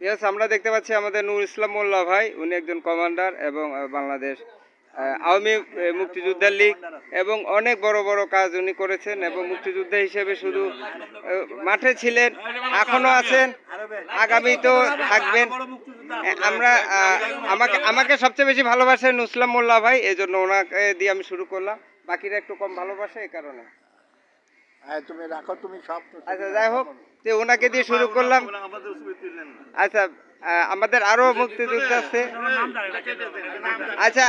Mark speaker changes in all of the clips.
Speaker 1: Yes, আমরা দেখতে পাচ্ছি আমাদের নূর ইসলাম মোল্লা ভাই, উনি একজন কমান্ডার এবং বাংলাদেশ আওয়ামী মুক্তিযোদ্ধা লীগ এবং অনেক বড় বড় কাজ উনি করেছেন এবং মুক্তিযোদ্ধা হিসেবে শুধু মাঠে ছিলেন, এখনো আছেন, আগামীতেও থাকবেন। আমরা আমাকে সবচেয়ে বেশি ভালোবাসেন নূর ইসলাম মোল্লা ভাই, এই জন্য ওনাকে দিয়ে আমি শুরু করলাম। বাকিরা একটু কম ভালোবাসে এই কারণে।
Speaker 2: তুমি রাখো, তুমি সব।
Speaker 1: আচ্ছা, যাই হোক, তো ওনাকে দিয়ে শুরু করলাম। আচ্ছা, আমাদের আরো মুক্তিযোদ্ধা আছে। আচ্ছা,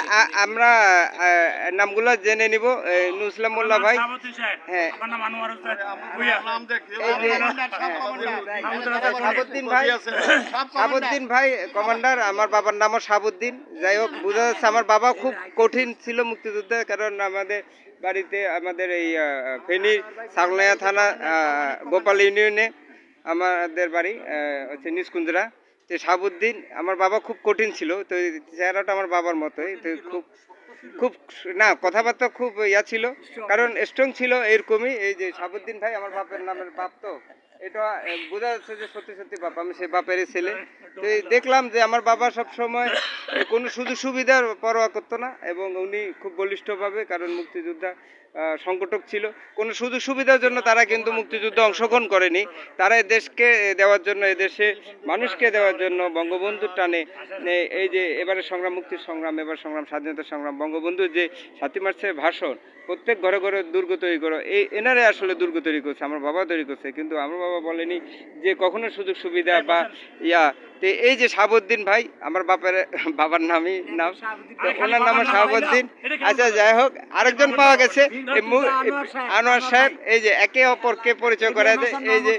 Speaker 1: আমরা নামগুলো জেনে নিব। নূর ইসলাম মোল্লা ভাই, হ্যাঁ, শাহাবুদ্দিন ভাই কমান্ডার, আমার বাবার নামও শাহাবুদ্দিন। যাই হোক, বোঝা যাচ্ছে আমার বাবা খুব কঠিন ছিল মুক্তিযুদ্ধে, কারণ আমাদের বাড়িতে, আমাদের এই ফেনীর সাগনাইয়া থানা গোপাল ইউনিয়নে আমাদের বাড়ি হচ্ছে নিষ্কুঞ্জরা। তো শাহাবুদ্দিন, আমার বাবা খুব কঠিন ছিল, তো চেহারাটা আমার বাবার মতোই, তো খুব খুব না, কথাবার্তা খুব ছিল, কারণ স্ট্রং ছিল এরকমই। এই যে শাহাবুদ্দিন ভাই আমার বাপের নামের বাপ, তো এটা বোঝা যাচ্ছে যে সত্যি সত্যি বাপ, আমি সেই বাপেরই ছেলে। তো দেখলাম যে আমার বাবা সবসময় কোনো সুযোগ সুবিধার পরোয়া করতো না এবং উনি খুব বলিষ্ঠভাবে, কারণ মুক্তিযোদ্ধা সংগঠক ছিল, কোনো সুযোগ সুবিধার জন্য তারা কিন্তু মুক্তিযুদ্ধে অংশগ্রহণ করেনি। তারা দেশকে দেওয়ার জন্য, এদেশে মানুষকে দেওয়ার জন্য বঙ্গবন্ধুর টানে, এই যে এবারে সংগ্রাম, মুক্তির সংগ্রাম, এবার সংগ্রাম, স্বাধীনতা সংগ্রাম, বঙ্গবন্ধুর যে 7ই মার্চের ভাষণ, প্রত্যেক ঘরে ঘরে দুর্গ তৈরি করো, এনারে আসলে দুর্গ তৈরি করছে, আমার বাবা তৈরি করছে, কিন্তু আমার বাবা বলেনি যে কখনো সুযোগ সুবিধা বা তো এই যে শাহাবুদ্দিন ভাই, আমার বাবার নামই নাম, ওনার নাম শাহাবুদ্দিন। আচ্ছা, যাই হোক, আরেকজন পাওয়া গেছে আনোয়ার সাহেব। এই যে একে অপরকে পরিচয় করায় দেয়, এই যে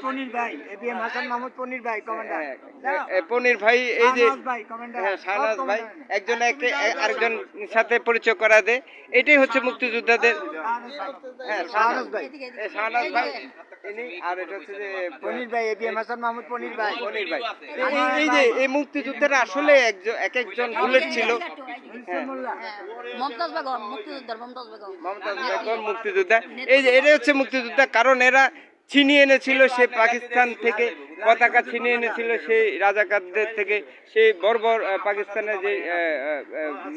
Speaker 1: পনির ভাই, এই যে শাহনাজ ভাই, একজন আরেকজন সাথে পরিচয় করা দেয়। এটাই হচ্ছে মুক্তিযোদ্ধাদের। হ্যাঁ, শাহনাজ ভাই, আর এটা হচ্ছে যে পনির ভাই, পনির ভাই। এই যে এই মুক্তিযোদ্ধারা আসলে একজন বুলেট ছিল। মমতাজ বেগম মুক্তিযোদ্ধা। এই যে এটা হচ্ছে মুক্তিযোদ্ধা, কারণ এরা ছিনিয়ে এনেছিল সে পাকিস্তান থেকে, পতাকা ছিনিয়ে এনেছিল সেই রাজাকারদের থেকে, সেই বর্বর পাকিস্তানের যে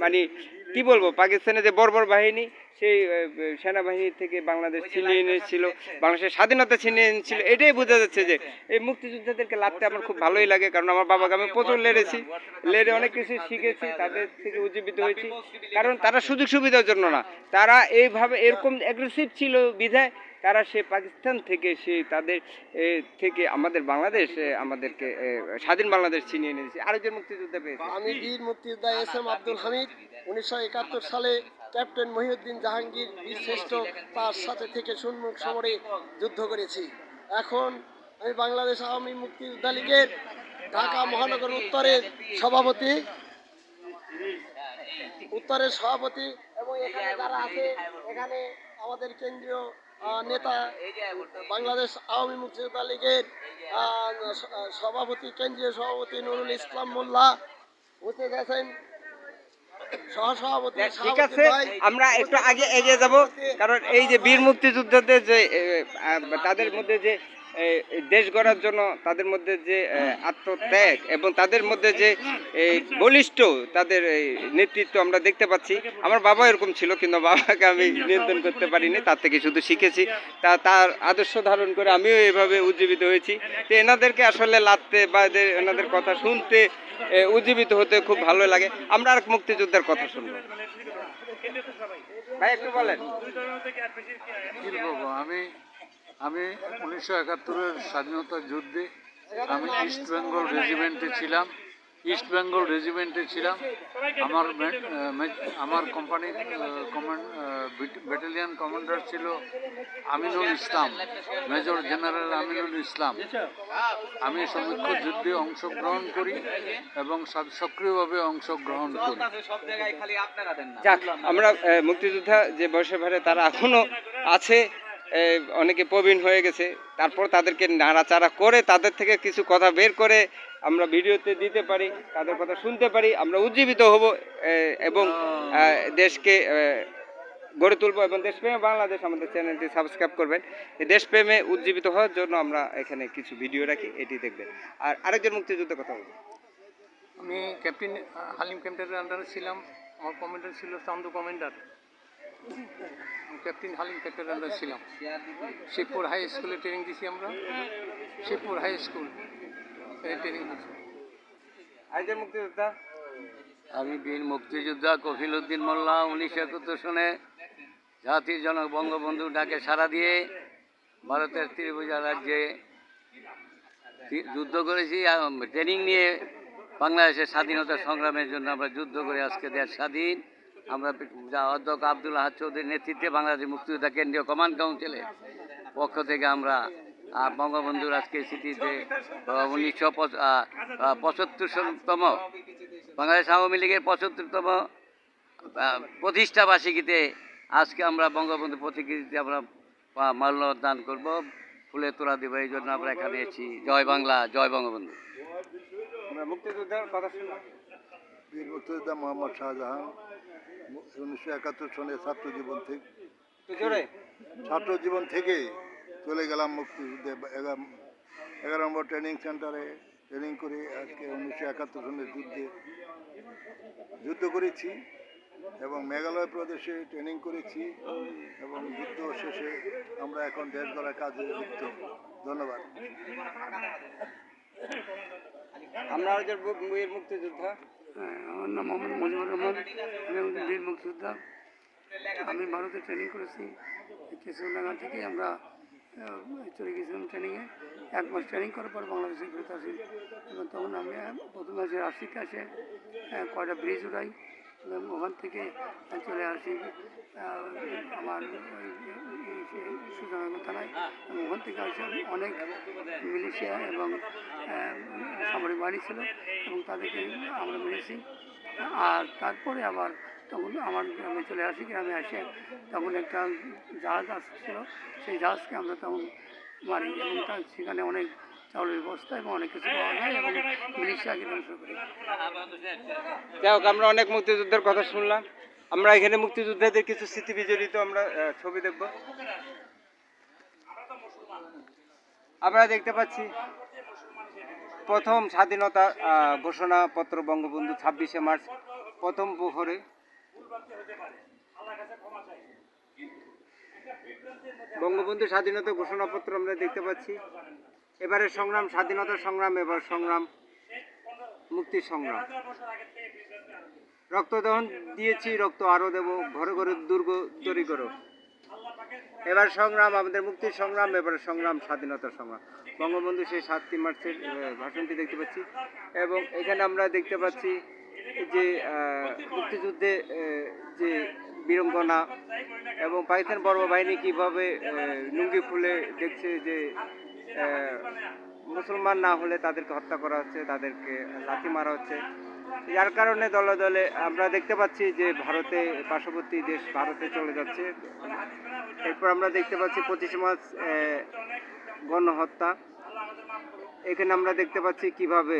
Speaker 1: মানে কি বলবো, পাকিস্তানের যে বর্বর বাহিনী, সেই সেনাবাহিনী থেকে বাংলাদেশ ছিনিয়ে এনেছিল, বাংলাদেশের স্বাধীনতা ছিনিয়ে এনেছিল। এটাই বোঝা যাচ্ছে যে এই মুক্তিযোদ্ধাদেরকে লাড়তে আমার খুব ভালোই লাগে, কারণ আমার বাবাকে আমি প্রচুর লেড়ে অনেক কিছু শিখেছি, তাদের থেকে উজ্জীবিত হয়েছি, কারণ তারা সুযোগ সুবিধার জন্য না, তারা এইভাবে এরকম অ্যাগ্রেসিভ ছিল বিধায় তারা সে পাকিস্তান থেকে, সে তাদের থেকে আমাদের বাংলাদেশ, আমাদেরকে স্বাধীন বাংলাদেশ ছিনিয়ে এনেছে। আরেকজন মুক্তিযোদ্ধা পেয়েছে,
Speaker 2: আমি বীর মুক্তিযোদ্ধা এস.এম. আব্দুল হামিদ। 1971 সালে ক্যাপ্টেন মহিউদ্দিন জাহাঙ্গীর বীরশ্রেষ্ঠ তার সাথে থেকে সম্মুখ সমরে যুদ্ধ করেছি। এখন আমি বাংলাদেশ আওয়ামী মুক্তিযোদ্ধা লীগের ঢাকা মহানগর উত্তরের সভাপতি এবং এখানে যারা আছে, এখানে আমাদের কেন্দ্রীয় নেতা, বাংলাদেশ আওয়ামী মুক্তিযোদ্ধা লীগের কেন্দ্রীয় সভাপতি নুরুল ইসলাম মোল্লা হতে গেছেন, সহসভাপতি।
Speaker 1: ঠিক আছে, আমরা একটু আগে এগিয়ে যাব, কারণ এই যে বীর মুক্তিযোদ্ধাদের যে তাদের মধ্যে যে দেশ গড়ার জন্য তাদের মধ্যে যে আত্মত্যাগ এবং তাদের মধ্যে যে বলিষ্ঠ তাদের নেতৃত্ব আমরা দেখতে পাচ্ছি। আমার বাবা এরকম ছিল, কিন্তু বাবাকে আমি নিয়ন্ত্রণ করতে পারিনি, তার থেকে শুধু শিখেছি, তার আদর্শ ধারণ করে আমিও এভাবে উজ্জীবিত হয়েছি। তো এনাদেরকে আসলে লাড়তে বা এনাদের কথা শুনতে, উজ্জীবিত হতে খুব ভালো লাগে। আমরা আর মুক্তিযোদ্ধার কথা শুনবো। ভাই একটু বলেন।
Speaker 3: আমি 1971-এর স্বাধীনতা যুদ্ধে আমি ইস্ট বেঙ্গল রেজিমেন্টে ছিলাম। আমার কোম্পানির ব্যাটালিয়ন কমান্ডার ছিল আমিনুল ইসলাম, মেজর জেনারেল আমিনুল ইসলাম। আমি সমীক্ষ যুদ্ধে অংশগ্রহণ করি এবং সক্রিয়ভাবে অংশগ্রহণ করি।
Speaker 1: যাক, আমরা মুক্তিযোদ্ধা যে বয়সে ভারে তারা এখনো আছে, অনেকে প্রবীণ হয়ে গেছে, তারপর তাদেরকে নাড়াচাড়া করে তাদের থেকে কিছু কথা বের করে আমরা ভিডিওতে দিতে পারি, তাদের কথা শুনতে পারি, আমরা উজ্জীবিত হব এবং দেশকে গড়ে তুলবো। এবং দেশপ্রেমে বাংলাদেশ আমাদের চ্যানেলটি সাবস্ক্রাইব করবেন। এই দেশপ্রেমে উজ্জীবিত হওয়ার জন্য আমরা এখানে কিছু ভিডিও রাখি, এটি দেখবেন। আর আরেকজন মুক্তিযুদ্ধের কথা বলবো।
Speaker 4: আমি ক্যাপ্টেন হালিম ক্যাপ্টেনের আন্ডারে ছিলাম। আমার কমান্ডার ছিল চান্দু কমান্ডার। ক্যাপ্টেন হালিম ক্যাপ্টেনের আন্ডারে ছিলাম। শিবপুর হাই স্কুলে ট্রেনিং দিছি আমরা। শিবপুর হাই স্কুল ট্রেনিং দিচ্ছি।
Speaker 1: আইদের মুক্তিযোদ্ধা
Speaker 5: আমি বীর মুক্তিযোদ্ধা কফিল উদ্দিন মোল্লা 1971 সনে জাতির জনক বঙ্গবন্ধু ডাকে সাড়া দিয়ে ভারতের ত্রিভুজা রাজ্যে যুদ্ধ করেছি। ট্রেনিং নিয়ে বাংলাদেশের স্বাধীনতা সংগ্রামের জন্য আমরা যুদ্ধ করে আজকে দেশ স্বাধীন। আমরা অধ্যক্ষ আব্দুল আহাদ চৌধুরীর নেতৃত্বে বাংলাদেশ মুক্তিযোদ্ধা কেন্দ্রীয় কমান্ড কাউন্সিলের পক্ষ থেকে আমরা বঙ্গবন্ধুর আজকে স্মৃতিতে 1975তম বাংলাদেশ আওয়ামী লীগের 75তম প্রতিষ্ঠা বার্ষিকীতে আজকে আমরা বঙ্গবন্ধু প্রতিকৃতিতে আমরা মাল্যদান করব, ফুলে তোড়া দেবো। এই জন্য আমরা এখানে এসেছি। জয় বাংলা, জয় বঙ্গবন্ধু।
Speaker 1: আমরা মুক্তিযোদ্ধার কথা শুনলাম।
Speaker 6: বীর মুক্তিযোদ্ধা মোহাম্মদ শাহজাহান 1971 সনে ছাত্র জীবন থেকে চলে গেলাম মুক্তিযুদ্ধে। 11 নম্বর ট্রেনিং সেন্টারে ট্রেনিং করে আজকে 1971 সনের যুদ্ধ করেছি এবং মেঘালয় প্রদেশে ট্রেনিং করেছি এবং যুদ্ধ শেষে আমরা এখন দেশ গড়ার কাজে লিপ্ত। ধন্যবাদ।
Speaker 1: আমরা ওদের বীর মুক্তিযোদ্ধা।
Speaker 4: আমার নাম মোহাম্মদ মুজিবুর রহমান। আমি একজন বীর মুক্তিযোদ্ধা। আমি ভারতে ট্রেনিং করেছি। কিশোরনগর থেকে আমরা চলে গেছিলাম ট্রেনিংয়ে। 1 মাস ট্রেনিং করার পর বাংলাদেশে ফেরত আসি এবং তখন আমি প্রথমে আসি রাশিতে আসে কয়টা ব্রিজ উড়াই এবং ওখান থেকে চলে আসি আমার সুজানগর থানায়। এবং ওখান থেকে আসে ওখানে মিলিশিয়া এবং সামরিক বাহিনী ছিল এবং তাদেরকে আমরা মেরেছি। আর তারপরে আবার তখন আমার গ্রামে চলে আসি। গ্রামে আসে তখন একটা জাহাজ আসছিল, সেই জাহাজকে আমরা তখন মারি এবং সেখানে অনেক চাউলের বস্তা এবং অনেক কিছু পাওয়া যায় এবং মিলিশিয়াকে ধ্বংস করি।
Speaker 1: যাই হোক, আমরা অনেক মুক্তিযুদ্ধের কথা শুনলাম। আমরা এখানে মুক্তিযোদ্ধাদের কিছু স্মৃতি বিজড়িত আমরা ছবি দেখব। আমরা দেখতে পাচ্ছি প্রথম স্বাধীনতা ঘোষণাপত্র বঙ্গবন্ধু 26শে মার্চ প্রথম প্রহরে বঙ্গবন্ধু স্বাধীনতা ঘোষণাপত্র আমরা দেখতে পাচ্ছি। এবারে সংগ্রাম, স্বাধীনতা সংগ্রাম, এবার সংগ্রাম মুক্তির সংগ্রাম। রক্তদান দিয়েছি, রক্ত আরও দেব, ঘরে ঘরে দুর্গ তৈরি করো। এবার সংগ্রাম আমাদের মুক্তির সংগ্রাম, এবার সংগ্রাম স্বাধীনতার সংগ্রাম। বঙ্গবন্ধু সেই 7 মার্চের ভাষণটি দেখতে পাচ্ছি এবং এখানে আমরা দেখতে পাচ্ছি যে মুক্তিযুদ্ধে যে বীরঙ্গনা এবং পাকিস্তান বর্ব বাহিনী কীভাবে লুঙ্গি খুলে দেখছে যে মুসলমান না হলে তাদেরকে হত্যা করা হচ্ছে, তাদেরকে লাথি মারা হচ্ছে। যার কারণে দলে দলে আমরা দেখতে পাচ্ছি যে ভারতে, পার্শ্ববর্তী দেশ ভারতে চলে যাচ্ছে। এরপর আমরা দেখতে পাচ্ছি 25শে মার্চ গণহত্যা। এখানে আমরা দেখতে পাচ্ছি কিভাবে